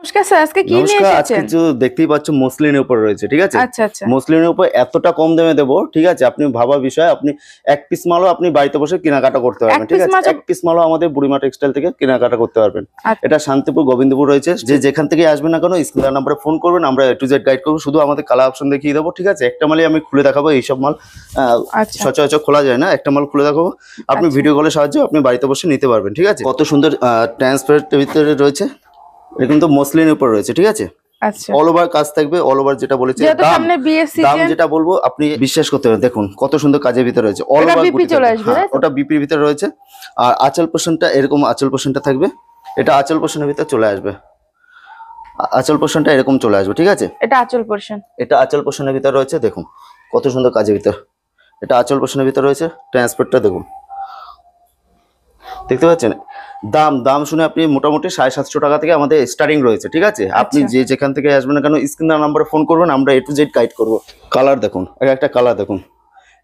নমস্কার স্যার, আজকে কি নিয়ে নমস্কার। আজকে এসেছেন? যে দেখতেই পাচ্ছ মসলিনের উপর রয়েছে, ঠিক আছে? আচ্ছা আচ্ছা মসলিনের উপর এতটা কম দামে দেবো, ঠিক আছে? আপনি ভাবা বিষয়, আপনি এক পিস মালও আপনি বাড়িতে বসে কেনাকাটা করতে এক পারবেন, ঠিক পিস আছে? মাত্র? এক পিস মালও আমাদের বুড়িমা টেক্সটাইল থেকে কেনাকাটা করতে পারবেন। আচ্ছা এটা শান্তিপুর গোবিন্দপুর রয়েছে। যে যেখান থেকে আসবেন না কেন স্ক্রিন নাম্বারে ফোন করবেন, আমরা এ টু জেড গাইড করবো। শুধু আমাদের কালার অপশন দেখিয়ে দেবো, ঠিক আছে? একটা মালই আমি খুলে দেখাবো। এইসব মাল আচ্ছা সচরাচর খোলা যায় না, একটা মাল খুলে দেখাবো। আপনি আচ্ছা। ভিডিও কলের সাহায্যে আপনি বাড়িতে বসে নিতে পারবেন, ঠিক আছে? কত সুন্দর ট্রান্সপারেন্টের ভিতরে রয়েছে। এটা কিন্তু মসলিনের উপর রয়েছে, ঠিক আছে? আচ্ছা, অল ওভার কাজ থাকবে, অল ওভার যেটা বলেছে। যেহেতু দাম সামনে বিয়ের দাম সিজন, যেটা বলবো আপনি বিশ্বাস করতে পারেন। দেখুন কত সুন্দর কাজের ভিতরে রয়েছে, অল এটা ওভার বিপি চলে আসবে, তাই তো? ওটা বিপির ভিতরে রয়েছে। আর আঁচল পোর্শনটা এরকম আঁচল পোর্শনটা থাকবে। এটা আঁচল পোর্শনের ভিতরে চলে আসবে, আঁচল পোর্শনটা এরকম চলে আসবে, ঠিক আছে? এটা আঁচল পোরশন। এটা আঁচল পোর্শনের ভিতরে রয়েছে। দেখুন কত সুন্দর কাজের ভিতর। এটা আঁচল পোর্শনের ভিতরে রয়েছে। ট্রান্সপোর্টটা দেখুন, দেখতে পাচ্ছেন? দাম দাম শুনে আপনি মোটামুটি 750 টাকা থেকে আমাদের স্টার্টিং রয়েছে, ঠিক আছে? আপনি আচ্ছা। যে যেখান থেকে আসবেন না কেন স্ক্রিন নাম্বারে ফোন করবেন, আমরা এ টু জেড গাইড করবো। কালার দেখুন, একটা কালার দেখুন,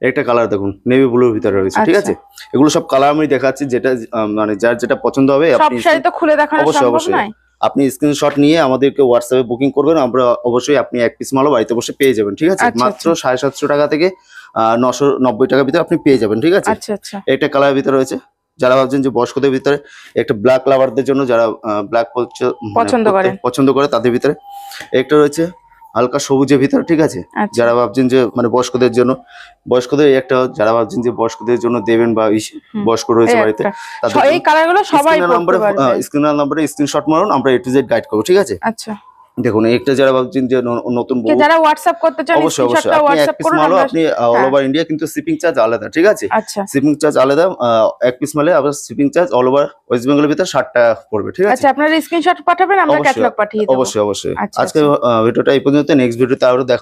একটা কালার দেখুন, নেভি ব্লুর ভিতরে রয়েছে, ঠিক আচ্ছা। আছে? এগুলো সব কালার আমি দেখাচ্ছি, যেটা মানে যার যেটা পছন্দ হবে সব আপনি শাড়ি তো খুলে দেখানো অবশ্যই সম্ভব অবশ্যই নয়। আপনি স্ক্রিনশট নিয়ে আমাদেরকে হোয়াটসঅ্যাপে বুকিং করবেন। আমরা অবশ্যই আপনি এক পিস মালও বাড়িতে বসে পেয়ে যাবেন, ঠিক আছে? আচ্ছা মাত্র আচ্ছা 750 টাকা থেকে 990 টাকার ভিতরে আপনি পেয়ে যাবেন, ঠিক আছে? আচ্ছা আচ্ছা একটা কালারের ভিতরে রয়েছে। যারা ভাবছেন যে বয়স্কদের ভিতরে একটা ব্ল্যাক লাভারদের জন্য, যারা ব্ল্যাক পছন্দ করেন। পছন্দ করে তাদের ভিতরে একটা রয়েছে হালকা সবুজের ভিতরে, ঠিক আছে? আচ্ছা যারা ভাবছেন যে মানে বয়স্কদের জন্য, বয়স্কদের একটা, যারা ভাবছেন যে বয়স্কদের জন্য দেবেন বা হুম, বয়স্ক রয়েছে এই বাড়িতে, একটা এই কালারগুলো সবাই পরতে পারবে। স্ক্রিনার নাম্বারে স্ক্রিনশট মারুন, আমরা এ টু জেড গাইড করবো, ঠিক আছে? আচ্ছা, দেখুন একটা যারা ভাবছেন যে নতুন কে বউ, যারা হোয়াটসঅ্যাপ করতে চান অবশ্যই অবশ্যই স্ক্রিনশটটা আপনি এক হোয়াটসঅ্যাপ পিস করুন, মালও আমরা। আপনি অল হ্যাঁ ওভার ইন্ডিয়া, কিন্তু শিপিং চার্জ আলাদা, ঠিক আছে? আচ্ছা শিপিং চার্জ আলাদা। এক পিস মালে আবার shipping charge all over West বেঙ্গলের ভিতরে 60 টাকা পড়বে, ঠিক আছে? আচ্ছা, আপনারা স্ক্রিনশট পাঠাবেন, আমরা অবশ্যই ক্যাটালগ পাঠিয়ে দেবো। অবশ্যই অবশ্যই। আচ্ছা আজকে আচ্ছা। ভিডিওটা এই পর্যন্ত। নেক্সট ভিডিওতে আরো দেখা